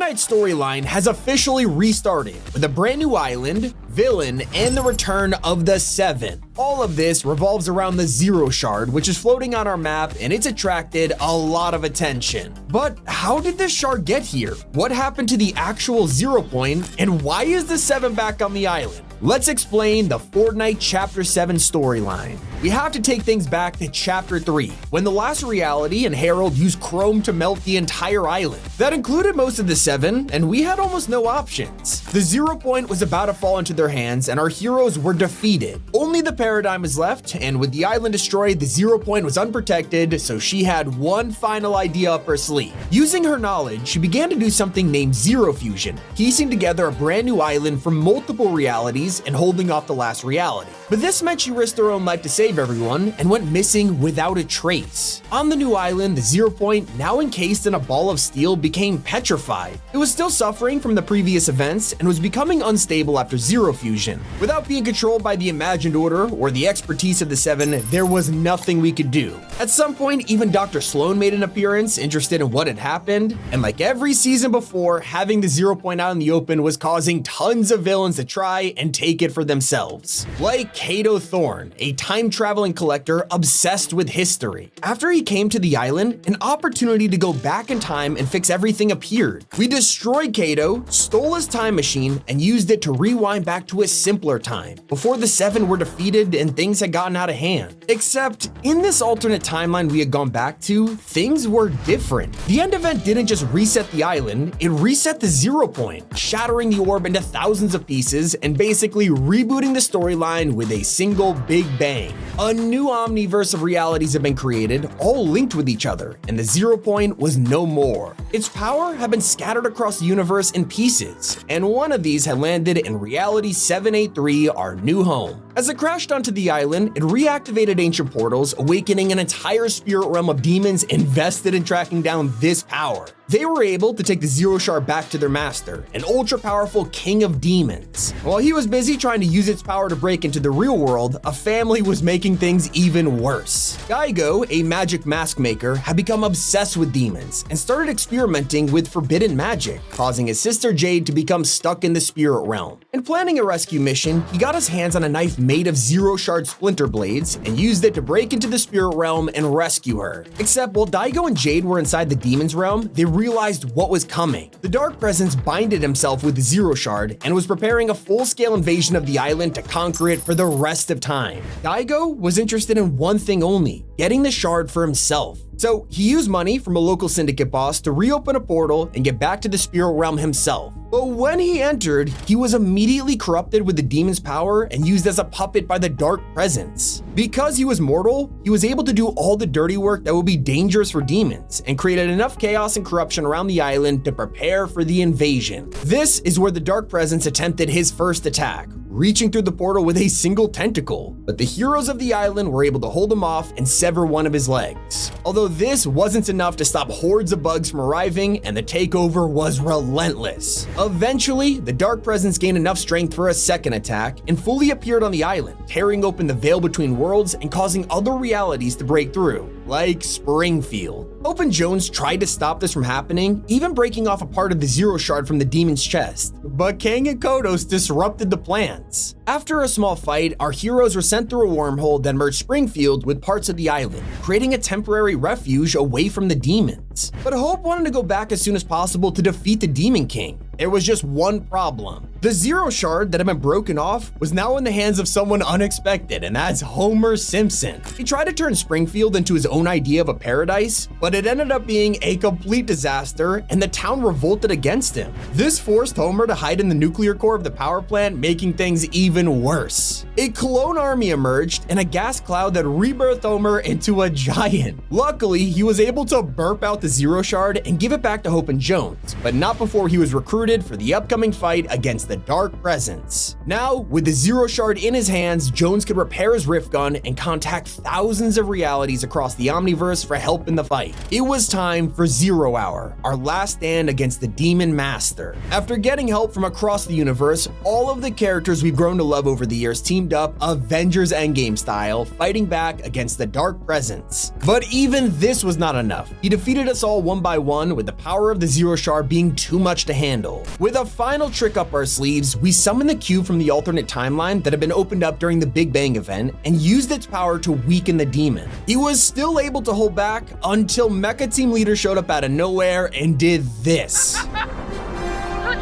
Fortnite storyline has officially restarted with a brand new island, villain, and the return of the Seven. All of this revolves around the Zero Shard, which is floating on our map, and it's attracted a lot of attention. But how did this shard get here? What happened to the actual 0 point, and why is the Seven back on the island? Let's explain the Fortnite Chapter 7 storyline. We have to take things back to Chapter 3, when the last reality and Herald used Chrome to melt the entire island. That included most of the Seven, and we had almost no options. The 0 point was about to fall into their hands, and our heroes were defeated. Only the Paradigm was left, and with the island destroyed, the 0 point was unprotected, so she had one final idea up her sleeve. Using her knowledge, she began to do something named Zero Fusion, piecing together a brand new island from multiple realities and holding off the last reality. But this meant she risked her own life to save everyone and went missing without a trace. On the new island, the 0 point, now encased in a ball of steel, became petrified. It was still suffering from the previous events and was becoming unstable after Zero Fusion. Without being controlled by the imagined order or the expertise of the Seven, there was nothing we could do. At some point, even Dr. Sloan made an appearance, interested in what had happened, and like every season before, having the 0 point out in the open was causing tons of villains to try and take it for themselves. Like Kato Thorne, a time-traveling collector obsessed with history. After he came to the island, an opportunity to go back in time and fix everything appeared. We destroyed Kato, stole his time machine, and used it to rewind back to a simpler time, before the Seven were defeated and things had gotten out of hand. Except, in this alternate timeline we had gone back to, things were different. The end event didn't just reset the island, it reset the 0 point, shattering the orb into thousands of pieces and basically rebooting the storyline with a single big bang. A new omniverse of realities have been created, all linked with each other, and the 0 point was no more. Its power had been scattered across the universe in pieces, and one of these had landed in Reality 783, our new home. As it crashed onto the island, it reactivated ancient portals, awakening an entire spirit realm of demons invested in tracking down this power. They were able to take the Zero Shard back to their master, an ultra-powerful king of demons. While he was busy trying to use its power to break into the real world, a family was making things even worse. Gaigo, a magic mask maker, had become obsessed with demons and started experimenting with forbidden magic, causing his sister Jade to become stuck in the spirit realm. In planning a rescue mission, he got his hands on a knife made of Zero Shard splinter blades and used it to break into the spirit realm and rescue her. Except while Daigo and Jade were inside the demon's realm, they realized what was coming. The Dark Presence binded himself with the Zero Shard and was preparing a full-scale invasion of the island to conquer it for the rest of time. Daigo was interested in one thing only, getting the shard for himself. So he used money from a local syndicate boss to reopen a portal and get back to the spirit realm himself. But when he entered, he was immediately corrupted with the demon's power and used as a puppet by the Dark Presence. Because he was mortal, he was able to do all the dirty work that would be dangerous for demons and created enough chaos and corruption around the island to prepare for the invasion. This is where the Dark Presence attempted his first attack, reaching through the portal with a single tentacle, but the heroes of the island were able to hold him off and sever one of his legs. Although this wasn't enough to stop hordes of bugs from arriving, and the takeover was relentless. Eventually, the Dark Presence gained enough strength for a second attack and fully appeared on the island, tearing open the veil between worlds and causing other realities to break through, like Springfield. Hope and Jones tried to stop this from happening, even breaking off a part of the Zero Shard from the demon's chest, but Kang and Kodos disrupted the plans. After a small fight, our heroes were sent through a wormhole that merged Springfield with parts of the island, creating a temporary refuge away from the demons. But Hope wanted to go back as soon as possible to defeat the Demon King. There was just one problem. The Zero Shard that had been broken off was now in the hands of someone unexpected, and that's Homer Simpson. He tried to turn Springfield into his own idea of a paradise, but it ended up being a complete disaster, and the town revolted against him. This forced Homer to hide in the nuclear core of the power plant, making things even worse. A clone army emerged and a gas cloud that rebirthed Homer into a giant. Luckily, he was able to burp out the Zero Shard and give it back to Hope and Jones, but not before he was recruited recruited for the upcoming fight against the Dark Presence. Now, with the Zero Shard in his hands, Jones could repair his rift gun and contact thousands of realities across the Omniverse for help in the fight. It was time for 0 Hour, our last stand against the Demon Master. After getting help from across the universe, all of the characters we've grown to love over the years teamed up Avengers Endgame style, fighting back against the Dark Presence. But even this was not enough. He defeated us all one by one, with the power of the Zero Shard being too much to handle. With a final trick up our sleeves, we summoned the cube from the alternate timeline that had been opened up during the Big Bang event and used its power to weaken the demon. He was still able to hold back until Mecha Team Leader showed up out of nowhere and did this. Who's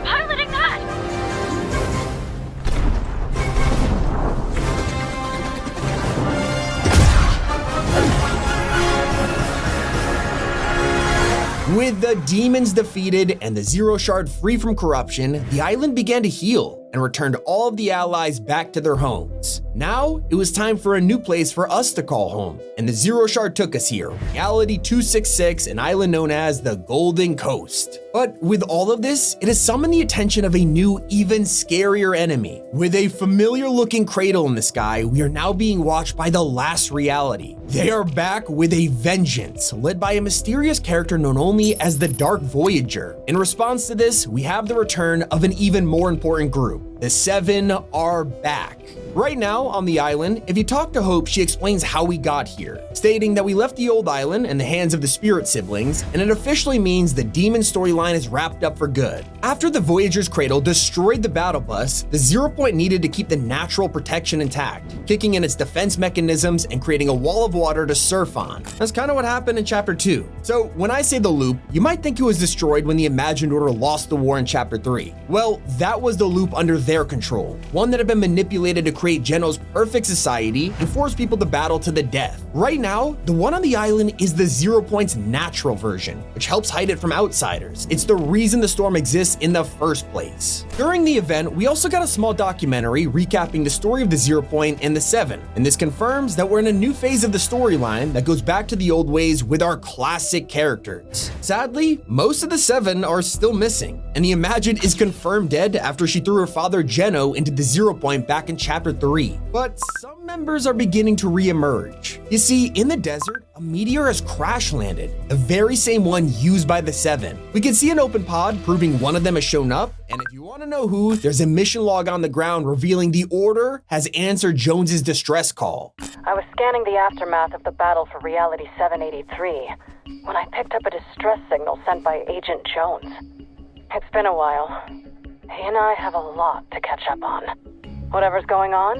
piloting that? With the demons defeated and the Zero Shard free from corruption, the island began to heal and returned all of the allies back to their homes. Now, it was time for a new place for us to call home, and the Zero Shard took us here, Reality 266, an island known as the Golden Coast. But with all of this, it has summoned the attention of a new, even scarier enemy. With a familiar-looking cradle in the sky, we are now being watched by the last reality. They are back with a vengeance, led by a mysterious character known only as the Dark Voyager. In response to this, we have the return of an even more important group. The Seven are back. Right now on the island, if you talk to Hope, she explains how we got here, stating that we left the old island in the hands of the Spirit siblings, and it officially means the demon storyline is wrapped up for good. After the Voyager's cradle destroyed the battle bus, the 0 Point needed to keep the natural protection intact, kicking in its defense mechanisms and creating a wall of water to surf on. That's kind of what happened in Chapter 2. So when I say the loop, you might think it was destroyed when the Imagined Order lost the war in Chapter 3. Well, that was the loop under their control, one that had been manipulated to create Geno's perfect society and force people to battle to the death. Right now, the one on the island is the 0 Point's natural version, which helps hide it from outsiders. It's the reason the storm exists in the first place. During the event, we also got a small documentary recapping the story of the 0 Point and the Seven, and this confirms that we're in a new phase of the storyline that goes back to the old ways with our classic characters. Sadly, most of the Seven are still missing, and the Imagined is confirmed dead after she threw her father Geno into the 0 Point back in Chapter 3. But some members are beginning to re-emerge. You see, in the desert, a meteor has crash landed, the very same one used by the Seven. We can see an open pod proving one of them has shown up, and if you want to know who, there's a mission log on the ground revealing the Order has answered Jones's distress call. I was scanning the aftermath of the battle for Reality 783 when I picked up a distress signal sent by Agent Jones. It's been a while. He and I have a lot to catch up on. Whatever's going on,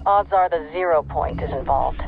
odds are the 0 Point is involved.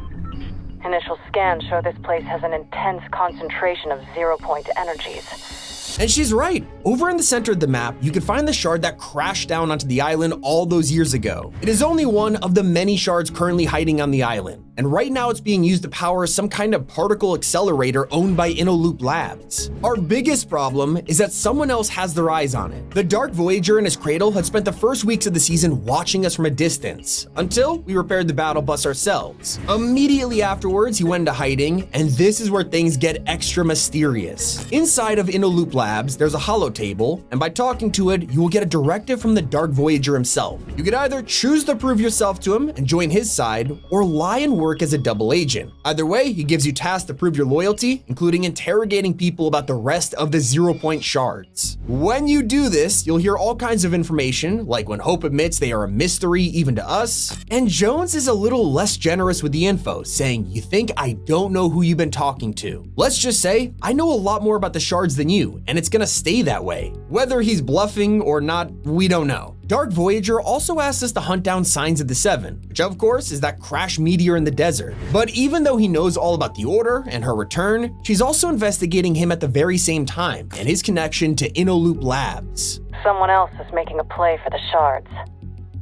Initial scans show this place has an intense concentration of 0 Point energies. And she's right. Over in the center of the map, you can find the shard that crashed down onto the island all those years ago. It is only one of the many shards currently hiding on the island, and right now it's being used to power some kind of particle accelerator owned by InnoLoop Labs. Our biggest problem is that someone else has their eyes on it. The Dark Voyager in his cradle had spent the first weeks of the season watching us from a distance, until we repaired the battle bus ourselves. Immediately afterwards, he went into hiding, and this is where things get extra mysterious. Inside of InnoLoop Labs, there's a holo table, and by talking to it, you will get a directive from the Dark Voyager himself. You could either choose to prove yourself to him and join his side, or lie and work as a double agent. Either way, he gives you tasks to prove your loyalty, including interrogating people about the rest of the 0 Point shards. When you do this, you'll hear all kinds of information, like when Hope admits they are a mystery even to us, and Jones is a little less generous with the info, saying, "You think I don't know who you've been talking to? Let's just say, I know a lot more about the shards than you, and it's gonna stay that way." Whether he's bluffing or not, we don't know. Dark Voyager also asks us to hunt down signs of the Seven, which of course is that crash meteor in the desert. But even though he knows all about the Order and her return, she's also investigating him at the very same time and his connection to InnoLoop Labs. Someone else is making a play for the shards,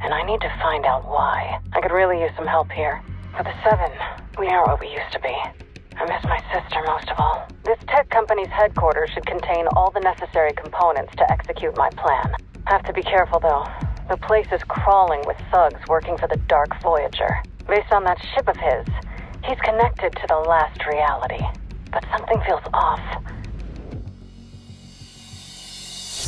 and I need to find out why. I could really use some help here. For the Seven, we aren't what we used to be. I miss my sister most of all. This tech company's headquarters should contain all the necessary components to execute my plan. Have to be careful though. The place is crawling with thugs working for the Dark Voyager. Based on that ship of his, he's connected to the last reality. But something feels off.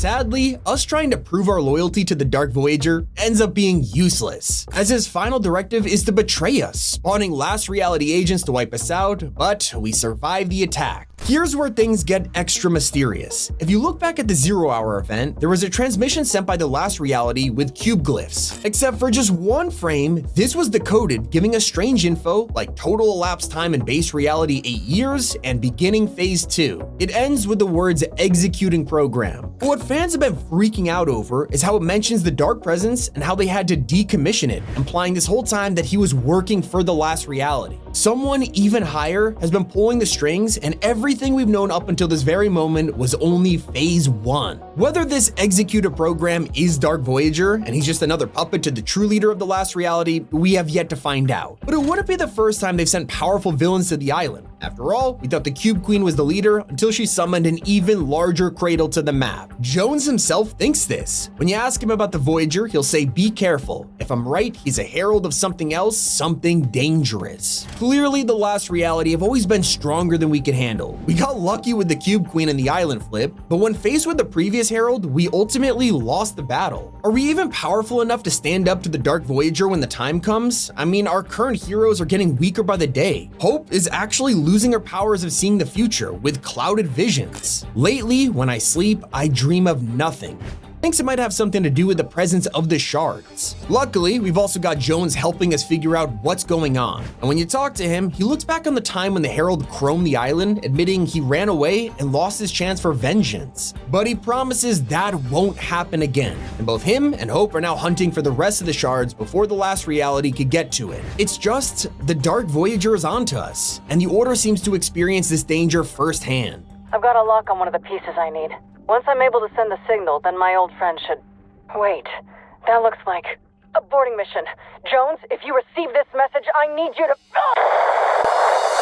sadly, us trying to prove our loyalty to the Dark Voyager ends up being useless, as his final directive is to betray us, spawning last reality agents to wipe us out, but we survive the attack. Here's where things get extra mysterious. If you look back at the 0 Hour event, there was a transmission sent by the last reality with cube glyphs. Except for just one frame, this was decoded, giving us strange info like total elapsed time in base reality 8 years and beginning phase 2. It ends with the words executing program. But what fans have been freaking out over is how it mentions the Dark Presence and how they had to decommission it, implying this whole time that he was working for the last reality. Someone even higher has been pulling the strings, and everything we've known up until this very moment was only phase 1. Whether this executor program is Dark Voyager and he's just another puppet to the true leader of the last reality, we have yet to find out. But it wouldn't be the first time they've sent powerful villains to the island. After all, we thought the Cube Queen was the leader until she summoned an even larger cradle to the map. Jones himself thinks this. When you ask him about the Voyager, he'll say, "Be careful. If I'm right, he's a herald of something else, something dangerous." Clearly, the last reality have always been stronger than we could handle. We got lucky with the Cube Queen and the island flip, but when faced with the previous herald, we ultimately lost the battle. Are we even powerful enough to stand up to the Dark Voyager when the time comes? I mean, our current heroes are getting weaker by the day. Hope is actually losing her powers of seeing the future with clouded visions. Lately, when I sleep, I dream of nothing. Thinks it might have something to do with the presence of the shards. Luckily, we've also got Jones helping us figure out what's going on. And when you talk to him, he looks back on the time when the Herald chromed the island, admitting he ran away and lost his chance for vengeance. But he promises that won't happen again. And both him and Hope are now hunting for the rest of the shards before the last reality could get to it. It's just the Dark Voyager is onto us, and the Order seems to experience this danger firsthand. I've got a lock on one of the pieces I need. Once I'm able to send the signal, then my old friend should... Wait, that looks like a boarding mission. Jones, if you receive this message, I need you to...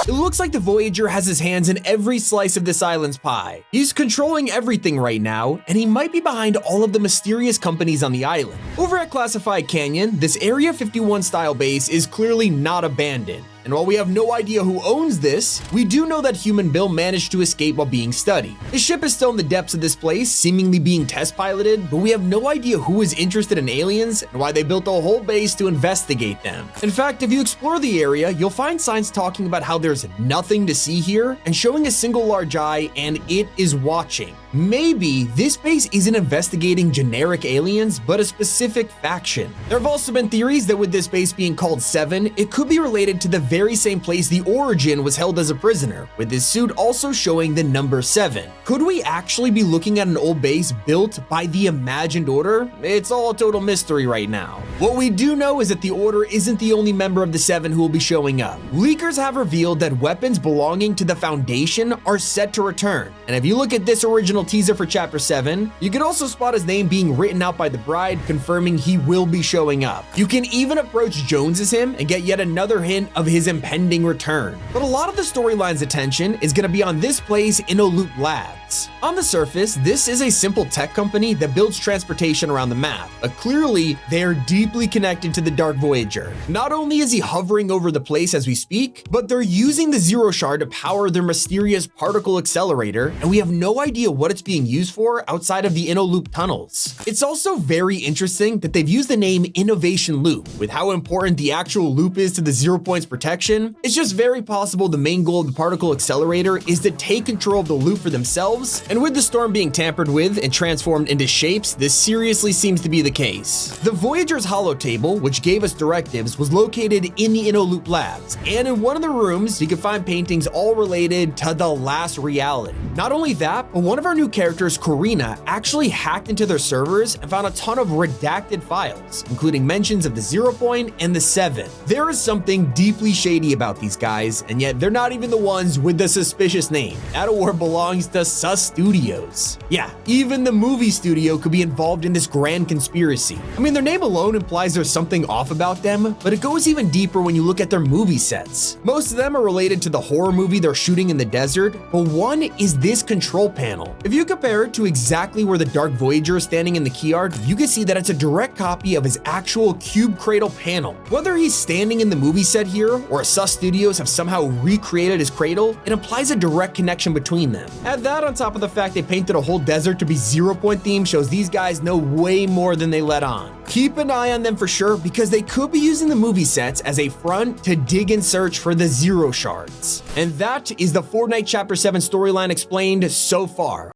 It looks like the Voyager has his hands in every slice of this island's pie. He's controlling everything right now, and he might be behind all of the mysterious companies on the island. Over at Classified Canyon, this Area 51 style base is clearly not abandoned. And while we have no idea who owns this, we do know that Human Bill managed to escape while being studied. The ship is still in the depths of this place, seemingly being test piloted, but we have no idea who is interested in aliens and why they built a whole base to investigate them. In fact, if you explore the area, you'll find signs talking about how there's nothing to see here and showing a single large eye, and it is watching. Maybe this base isn't investigating generic aliens, but a specific faction. There have also been theories that with this base being called 7, it could be related to the very same place the Origin was held as a prisoner, with his suit also showing the number 7. Could we actually be looking at an old base built by the Imagined Order? It's all a total mystery right now. What we do know is that the Order isn't the only member of the 7 who will be showing up. Leakers have revealed that weapons belonging to the Foundation are set to return, and if you look at this original teaser for Chapter 7, you can also spot his name being written out by the bride, confirming he will be showing up. You can even approach Jones as him and get yet another hint of his impending return. But a lot of the storyline's attention is going to be on this place, InnoLoop Labs. On the surface, this is a simple tech company that builds transportation around the map, but clearly they are deeply connected to the Dark Voyager. Not only is he hovering over the place as we speak, but they're using the Zero Shard to power their mysterious particle accelerator, and we have no idea what it's being used for outside of the InnoLoop tunnels. It's also very interesting that they've used the name Innovation Loop. With how important the actual loop is to the 0 Point's protection, it's just very possible the main goal of the particle accelerator is to take control of the loop for themselves, and with the storm being tampered with and transformed into shapes, this seriously seems to be the case. The Voyager's holo table, which gave us directives, was located in the InnoLoop Labs, and in one of the rooms, you can find paintings all related to the last reality. Not only that, but one of our new characters, Corina, actually hacked into their servers and found a ton of redacted files, including mentions of the 0 Point and the 7. There is something deeply shady about these guys, and yet they're not even the ones with the suspicious name. That award belongs to Sus Studios. Yeah, even the movie studio could be involved in this grand conspiracy. I mean, their name alone implies there's something off about them, but it goes even deeper when you look at their movie sets. Most of them are related to the horror movie they're shooting in the desert, but one is this control panel. If you compare it to exactly where the Dark Voyager is standing in the key art, you can see that it's a direct copy of his actual cube cradle panel. Whether he's standing in the movie set here, or Sus Studios have somehow recreated his cradle, it implies a direct connection between them. Add that on top top of the fact they painted a whole desert to be 0-point theme shows these guys know way more than they let on. Keep an eye on them for sure, because they could be using the movie sets as a front to dig and search for the Zero Shards. And that is the Fortnite Chapter 7 storyline explained so far.